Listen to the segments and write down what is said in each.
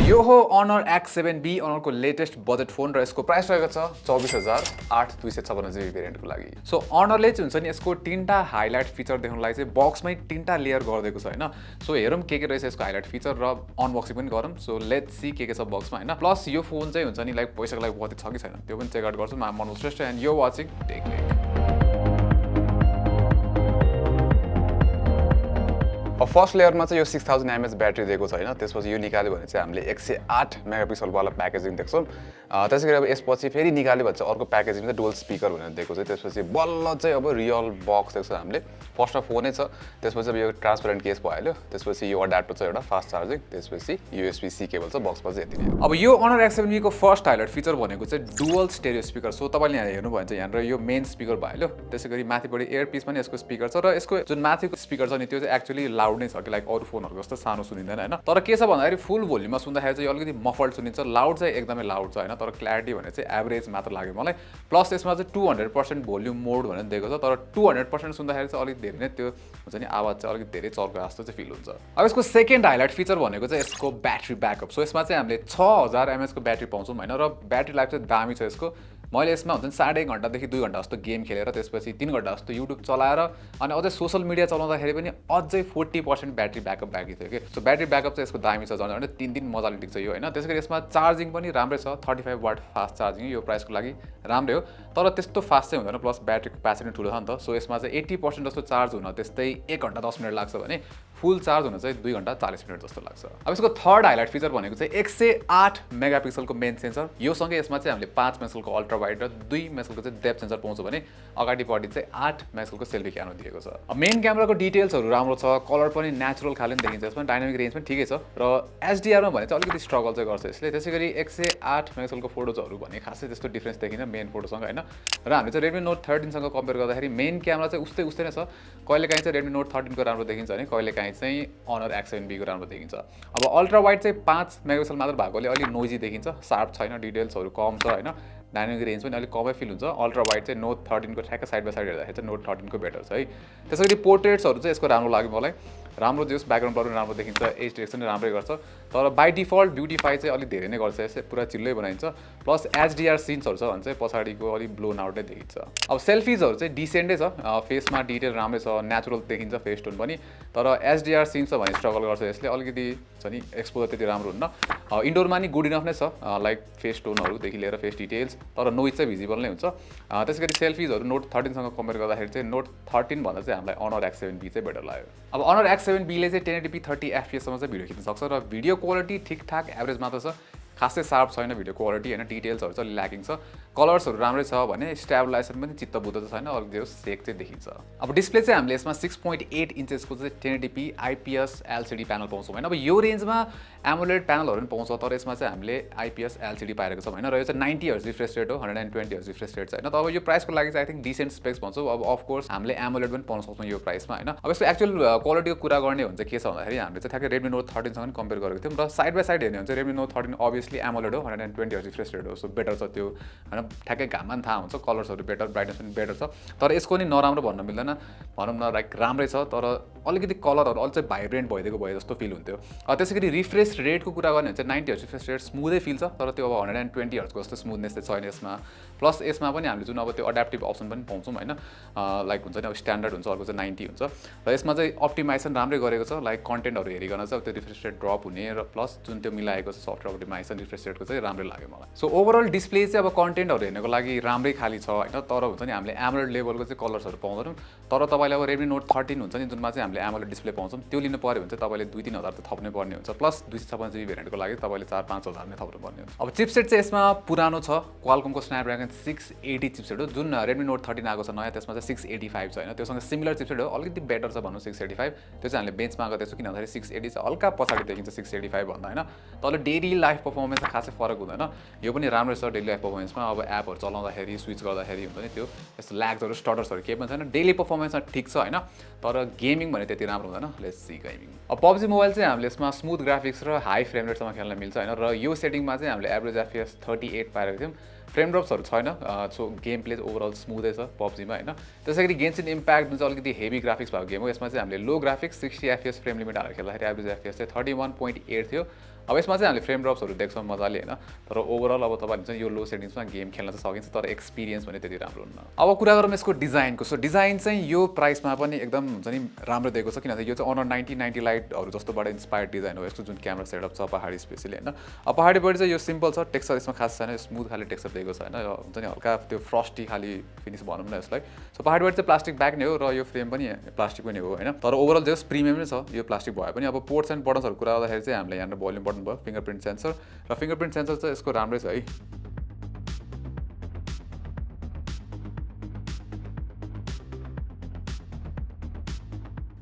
यो हो Honor X7b Honorको लेटेस्ट बजेट फोन र यसको प्राइस रहेको छ 24,800 256GB भेरिएन्टको लागि। सो Honorले चाहिँ हुन्छ नि यसको तीनटा हाइलाइट फिचर देखाउनलाई चाहिँ बक्समै तीनटा लेयर गरिदिएको छ हैन। सो हेरौँ के रहेछ यसको हाइलाइट फिचर र अनबक्सिङ पनि गरौँ। सो लेट्स सी के छ बक्समा हैन। प्लस यो फोन चाहिँ हुन्छ नि लाइक पैसाको लागि वर्थ छ कि छैन त्यो पनि चेक आउट गर्छु। म Manoj Shrestha and you watching tech lake. First लेयरमा चाहिँ यो 6000 mAh ब्याट्री दिएको छ हैन। त्यसपछि यो निकाल्यो भने चाहिँ हामीले 108 मेगापिक्सल वाला प्याकेजिङ देख्छौँ। त्यसैगरी अब यसपछि फेरि निकाल्यो भने चाहिँ अर्को प्याकेजिङ चाहिँ डुअल स्पिकर भनेर दिएको छ। त्यसपछि बल्ल चाहिँ अब रियल बक्स देख्छ हामीले। फर्स्टमा फोनै छ, त्यसपछि अब यो ट्रान्सपेरेन्ट केस भइहाल्यो। त्यसपछि यो अड्याप्टर छ एउटा फास्ट चार्जिङ, त्यसपछि USB-C केबल छ। बक्समा चाहिँ यति नै। अब यो Honor X7b को फर्स्ट हाइलाइट फिचर भनेको चाहिँ डुअल स्टेरियो स्पिकर। सो तपाईले यहाँ हेर्नु भयो भने चाहिँ यहाँ यो मेन स्पिकर भइहाल्यो। त्यसैगरी माथिपट्टि एयरपिस पनि यसको स्पिकर छ र यसको जुन माथिको स्पिकर छ नि त्यो चाहिँ एक्चुअली लाउड नै छ कि लाइक अरू फोनहरुको जस्तो सानो सुनिँदैन हैन। तर के छ भन्दाखेरि फुल भोल्युममा सुन्दाखेरि चाहिँ अलिकति मफल्ड सुनिन्छ। लाउड चाहिँ एकदमै लाउड छ हैन, तर क्ल्यारिटी भने चाहिँ एभरेज मात्र लाग्यो मलाई। प्लस यसमा चाहिँ 200% भोल्युम मोड भनेर दिएको छ, तर 200% सुन्दाखेरि चाहिँ अलिक धेरै नै त्यो हुन्छ नि आवाज चाहिँ अलिक धेरै चर्को जस्तो चाहिँ फिल हुन्छ। अब यसको सेकेन्ड हाइलाइट फिचर भनेको चाहिँ यसको ब्याट्री ब्याकअप। सो यसमा चाहिँ हामीले 6000 mAh को ब्याट्री पाउँछौँ हैन र ब्याट्री लाइफ चाहिँ दामी छ यसको। मैले यसमा हुन्छ नि 1.5 घण्टादेखि 2 घण्टा जस्तो गेम खेलेर त्यसपछि 3 घण्टा जस्तो युट्युब चलाएर अनि अझै सोशल मिडिया चलाउँदाखेरि पनि अझै 40% ब्याट्री ब्याकअप बाँकी थियो कि। सो ब्याट्री ब्याकअप चाहिँ यसको दामी छ, झन् 3 दिन मजाले टिक्छ यो हैन। त्यसैगरी यसमा चार्जिङ पनि राम्रै छ, 35 वाट फास्ट चार्जिङ। यो प्राइसको लागि राम्रै हो, तर त्यस्तो फास्ट चाहिँ हुँदैन। प्लस ब्याट्री क्यापेसिटी ठुलो छ नि त। सो यसमा चाहिँ 80% जस्तो चार्ज हुन त्यस्तै 1 घण्टा 10 मिनट लाग्छ भने फुल चार्ज हुन चाहिँ 2 घण्टा 40 मिनट जस्तो लाग्छ। अब यसको थर्ड हाइलाइट फिचर भनेको चाहिँ 108 मेगापिक्सलको मेन सेन्सर। यो सँगै यसमा चाहिँ हामीले 5 मेगापिक्सलको अल्ट्रा वाइड र 2 मेगापिक्सलको चाहिँ डेप्थ सेन्सर पाउँछौँ भने अगाडिपट्टि चाहिँ 8 मेगापिक्सलको सेल्फी क्यामेरा दिएको छ। अब मेन क्यामेराको डिटेल्सहरू राम्रो छ, कलर पनि नेचुरल खाले देखिन्छ यसमा, डाइनामिक रेन्ज पनि ठिकै छ र एचडीआरमा भने चाहिँ अलिकति स्ट्रगल चाहिँ गर्छ यसले। त्यसैगरी 108 मेगापिक्सलको फोटोजहरू भने खासै त्यस्तो डिफरेन्स देखिन्छ मेन फोटोसँग हैन। र हामीले चाहिँ Redmi Note 13 सँग कम्पेयर गर्दाखेरि मेन क्यामेरा चाहिँ उस्तै नै छ। कहिलेकाहीँ चाहिँ Redmi Note 13 को राम्रो देखिन्छ भने कहिलेकाहीँ चाहिँ Honor X7b को राम्रो देखिन्छ। अब अल्ट्रा वाइड चाहिँ 5 मेगापिक्सल मात्र भएकोले अलि नोइजी देखिन्छ, शार्प छैन, डिटेल्सहरू कम छ हैन। डाइनामिक रेन्ज पनि अलिक कमै फिल हुन्छ। अल्ट्रा वाइड चाहिँ Note 13 को ठ्याक्क साइड बाइ साइड हेर्दाखेरि चाहिँ Note 13 को बेटर छ है। त्यसैगरी पोर्ट्रेट्सहरू चाहिँ यसको राम्रो लाग्यो मलाई। राम्रो जस ब्याकग्राउन्ड पनि राम्रो देखिन्छ, एज डिटेक्सन पनि राम्रै गर्छ। तर बाइ डिफल्ट ब्युटिफाई चाहिँ अलिक धेरै नै गर्छ यसले, पुरा चिल्लै बनाइन्छ। प्लस एचडीआर सिन्सहरू छ भने चाहिँ पछाडिको अलिक ब्लोन आउट नै देखिन्छ। अब सेल्फिजहरू चाहिँ डिसेन्टै छ, फेसमा डिटेल राम्रै छ, नेचुरल देखिन्छ फेस टोन पनि। तर एचडीआर सिन छ भने स्ट्रगल गर्छ यसले, अलिकति छ नि एक्सपोजर त्यति राम्रो हुन्न। इन्डोरमा नि गुड इनफ नै छ, लाइक फेस टोनहरूदेखि लिएर फेस डिटेल्स, तर नोइज चाहिँ भिजिबल नै हुन्छ। त्यसैगरी सेल्फिजहरू Note 13 सँग कम्पेयर गर्दाखेरि चाहिँ Note 13 भन्दा चाहिँ हामीलाई Honor X7b चाहिँ बेटर लाग्यो। अब Honor X7b ले चाहिँ 1080p 30 fps सम्म चाहिँ भिडियो खिच्न सक्छ र भिडियो क्वालिटी ठिकठाक एभरेज मात्र छ, खासै शार्प छैन भिडियो क्वालिटी हैन। डिटेल्सहरू चाहिँ ल्याकिङ छ, कलर्सहरू राम्रै छ भने स्टेबलाइजेसन पनि चित्त बुझ्दो त छैन, अलिक धेरै सेक चाहिँ देखिन्छ। अब डिस्प्ले चाहिँ हामीले यसमा 6.8 इन्चेसको चाहिँ 1080p IPS LCD प्यानल पाउँछौँ हैन। अब यो रेन्जमा एमोलेड प्यानलहरू पनि पाउँछ, तर यसमा चाहिँ हामीले IPS LCD पाएको छौँ हैन। र यो चाहिँ 90 हर्ट्ज रिफ्रेश रेट हो, 120 हर्ट्ज रिफ्रेश रेट छ हैन। तर अब यो प्राइसको लागि चाहिँ आई थिंक डिसेन्ट स्पेक्स भन्छौँ। अब अफ कोर्स हामीले एमोलेड पनि पाउन सक्छौँ यो प्राइसमा हैन। अब यसको एक्चुअल क्वालिटीको कुरा गर्ने हो भने चाहिँ के छ भन्दाखेरि हामीले चाहिँ ठ्याक्कै Redmi Note 13 सँग कम्पेयर गरेको थियौँ र साइड बाइ साइड हेर्ने हो भने चाहिँ Redmi Note 13 अभियसली एमोलेड हो, 120 हर्ट्ज रिफ्रेश रेट हो, सो बेटर छ त्यो हैन। ठ्याक्कै घाममा पनि थाहा हुन्छ, कलर्सहरू बेटर, ब्राइटनेस पनि बेटर छ। तर यसको नि नराम्रो भन्न मिल्दैन, भनौँ न लाइक राम्रै छ, तर अलिकति कलरहरू अझै भाइब्रेन्ट भइदिएको भए जस्तो फिल हुन्थ्यो। त्यसैगरी रिफ्रेश रेटको कुरा गर्ने भने चाहिँ 90 हर्ट्ज रिफ्रेश रेट स्मुथै फिल छ, तर त्यो अब 120 हर्ट्जको जस्तो स्मुथनेस चाहिँ छैन यसमा। प्लस यसमा पनि हामीले जुन अब त्यो अड्याप्टिभ अप्सन पनि पाउँछौँ हैन, लाइक हुन्छ नि अब स्ट्यान्डर्ड हुन्छ, अर्को चाहिँ 90 हुन्छ। र यसमा चाहिँ अप्टिमाइजेसन राम्रै गरेको छ, लाइक कन्टेन्टहरू हेरिकन चाहिँ त्यो रिफ्रेश रेट ड्रप हुने र प्लस जुन त्यो मिलाएको छ सफ्टवेयर अप्टिमाइजेसन रिफ्रेश रेटको चाहिँ राम्रै लाग्यो मलाई। सो ओभरअल डिस्प्ले चाहिँ अब कन्टेन्टहरू हेर्नको लागि राम्रै खाली छ हैन। तर हुन्छ नि हामीले एमोलेड लेभलको चाहिँ कलर्सहरू पाउँदैनौँ। तर तपाईँले अब Redmi Note 13 हुन्छ नि जुनमा चाहिँ हामीले एमोलेड डिस्प्ले पाउँछौँ, त्यो लिनु पर्यो भने चाहिँ तपाईँले 2-3 हजार त थप्नै पर्ने हुन्छ। प्लस 256GB भेरिएन्टको लागि तपाईँले 4-5 हजार नै थप्नु पर्ने हुन्छ। अब चिपसेट चाहिँ यसमा पुरानो छ, Qualcommको Snapdragon 680 चिपसेट हो। जुन Redmi Note 13 आएको छ नयाँ त्यसमा चाहिँ 685 छ हैन। त्योसँग सिमिलर चिपसेट हो, अलिकति बेटर छ भनौँ 685। त्यो चाहिँ हामीले बेन्चमार्क गर्दैछौँ, किन भन्दाखेरि 680 चाहिँ हल्का पछाडि देखिन्छ 685 भन्दा हैन। तर डेली लाइफ पर्फर्मेन्समा खासै फरक हुँदैन, यो पनि राम्रो छ डेली लाइफ पर्फर्मेन्समा। अब एपहरू चलाउँदाखेरि स्विच गर्दाखेरि हुन्छ नि त्यो यस्तो ल्याग्सहरू स्टटर्सहरू केही पनि छैन, डेली पर्फर्मेन्समा ठिक छ हैन। तर गेमिङ भने त्यति राम्रो हुँदैन। Let's see gaming. अब PUBG मोबाइल चाहिँ हामीले यसमा स्मुथ ग्राफिक्स र हाई फ्रेम रेटसम्म खेल्न मिल्छ हैन। र यो सेटिङमा चाहिँ हामीले एभरेज FPS 38 पाएको थियौँ, फ्रेम ड्रप्सहरू छैन। सो गेम प्ले ओभरअल स्मुथै छ PUBG मा हैन। त्यसैगरी गेन्सिन इम्प्याक्ट जुन चाहिँ अलिकति हेभी ग्राफिक्स भएको गेम हो, यसमा चाहिँ हामीले लो ग्राफिक्स 60 FPS फ्रेम लिमिट हालेर खेल्दाखेरि एभरेज FPS चाहिँ 31.8 थियो। अब यसमा चाहिँ हामीले फ्रेम ड्रप्सहरू देख्छौँ मजाले होइन, तर ओभरअल अब तपाईँहरूले चाहिँ यो लो सेटिङ्समा गेम खेल्न चाहिँ सकिन्छ, तर एक्सपिरियन्स भने त्यति राम्रो हुन्न। अब कुरा गरौँ यसको डिजाइनको। सो डिजाइन चाहिँ यो प्राइसमा पनि एकदम हुन्छ नि राम्रो दिएको छ, किनभने यो चाहिँ Honor 9090 लाइटहरू जस्तोबाट इन्सपायर्ड डिजाइन हो यसको जुन क्यामेरा सेटअप छ पहाडी स्पेसली होइन। अब पहाडी बडी चाहिँ यो सिम्पल छ, टेक्सचर यसमा खास छैन, स्मुथ खाले टेक्सचर दिएको छ होइन, हुन्छ नि हल्का त्यो फ्रस्टी खाली फिनिस भनौँ न यसलाई। सो पहाडी बडी चाहिँ प्लास्टिक ब्याग नै हो र यो फ्रेम पनि प्लास्टिक नै हो होइन, तर ओभरअल जस प्रिमियम नै छ यो प्लास्टिक भए पनि। अब पोर्ट्स एन्ड बटन्सहरू कुरा गर्दाखेरि चाहिँ हामीले यहाँ भोल्युम बटन भयो, फिङ्गरप्रिन्ट सेन्सर, र फिङ्गरप्रिन्ट सेन्सर चाहिँ यसको राम्रै छ है।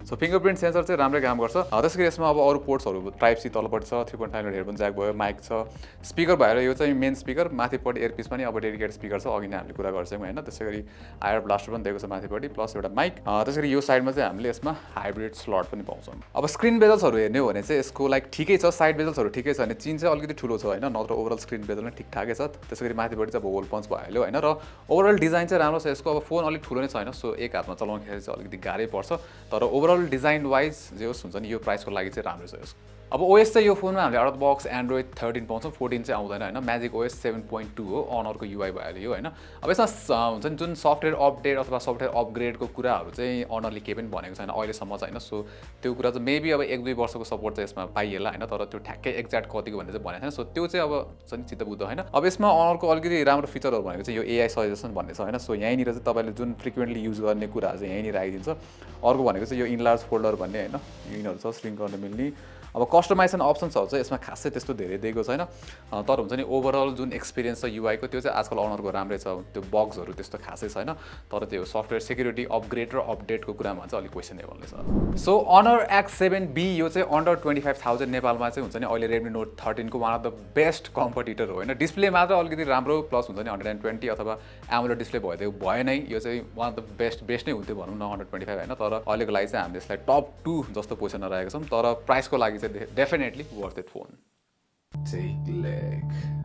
सो फिङ्गरप्रिन्ट सेन्सर चाहिँ राम्रै काम गर्छ। त्यसै गरी यसमा अब अरू पोर्ट्सहरू टाइप सी तलपट्टि छ, 3.5 हेडफोन ज्याक भयो, माइक छ, स्पिकर भएर यो चाहिँ मेन स्पिकर, माथिपट्टि एयरपिस पनि अब डेडिकेटेड स्पिकर छ, अघि नै हामीले कुरा गर्छौँ होइन। त्यसै गरी आयर ब्लास्टर पनि दिएको छ माथिपट्टि, प्लस एउटा माइक। त्यसै गरी यो साइडमा चाहिँ हामीले यसमा हाइब्रिड स्लट पनि पाउँछौँ। अब स्क्रिन बेजल्सहरू हेर्ने हो भने चाहिँ यसको लाइक ठिकै छ, साइड बेजल्सहरू ठिकै छ भने, चिन चाहिँ अलिकति ठुलो छ होइन, नत्र ओभरअल स्क्रिन बेजल नै ठिकठाकै छ। त्यसै गरी माथिपट्टि चाहिँ अब होल पन्च भइहाल्यो होइन, र ओभरअल डिजाइन चाहिँ राम्रो छ यसको। अब फोन अलिक ठुलो नै छैन, सो एक हातमा चलाउँदाखेरि चाहिँ अलिकति गाह्रै पर्छ, तर ओभरअल डिजाइन वाइज जे होस् हुन्छ नि यो प्राइसको लागि चाहिँ राम्रो छ यसको। अब ओएस चाहिँ यो फोनमा हामीले आउट अफ बक्स एन्ड्रोइड 13 पाउँछौँ, 14 चाहिँ आउँदैन होइन, म्याजिक ओएस 7.2 हो, अनरको युआई भइहाल्यो होइन। अब यसमा हुन्छ नि जुन सफ्टवेयर अपडेट अथवा सफ्टवेयर अपग्रेडको कुराहरू चाहिँ अनरले केही पनि भनेको छैन अहिलेसम्म चाहिँ होइन। सो त्यो कुरा चाहिँ मेबी अब 1-2 वर्षको सपोर्ट चाहिँ यसमा पाइएला होइन, तर त्यो ठ्याक्कै एक्ज्याक्ट कतिको भनेर चाहिँ भनेको छैन। सो त्यो चाहिँ अब चाहिँ चित्त बुझ्दो होइन। अब यसमा अनरको अलिकति राम्रो फिचरहरू भनेको चाहिँ यो एआई सजेसन भन्ने छ होइन। सो यहीँनिर चाहिँ तपाईँले जुन फ्रिक्वेन्टली युज गर्ने कुराहरू चाहिँ यहीँनिर आइदिन्छ। अर्को भनेको चाहिँ यो इनलार्ज फोल्डर भन्ने होइन, यिनीहरू छ श्रिङ्क गर्न मिल्ने। अब कस्टमाइजेसन अप्सन्सहरू चाहिँ यसमा खासै त्यस्तो धेरै दिएको छैन, तर हुन्छ नि ओभरअल जुन एक्सपिरियन्स छ युआईको त्यो चाहिँ आजकल अनरको राम्रै छ। त्यो बग्सहरू त्यस्तो खासै छैन, तर त्यो सफ्टवेयर सेक्युरिटी अपग्रेड र अपडेटको कुरामा चाहिँ अलिक क्वेसनेबल नै छ। सो Honor X7b यो चाहिँ अन्डर 25,000 नेपालमा चाहिँ हुन्छ नि अहिले Redmi Note 13 को one of the best competitor हो होइन। डिस्प्ले मात्र अलिकति राम्रो, प्लस हुन्छ नि 120 अथवा एमुलेट डिस्प्ले भइदियो भएन, यो चाहिँ वान अफ द बेस्ट नै हुन्थ्यो भनौँ न 125 होइन, तर अहिलेको लागि चाहिँ हामीले यसलाई टप 2 जस्तो पोजिसनमा राखेका छौँ, तर प्राइसको लागि चाहिँ definitely worth it phone. Take leg.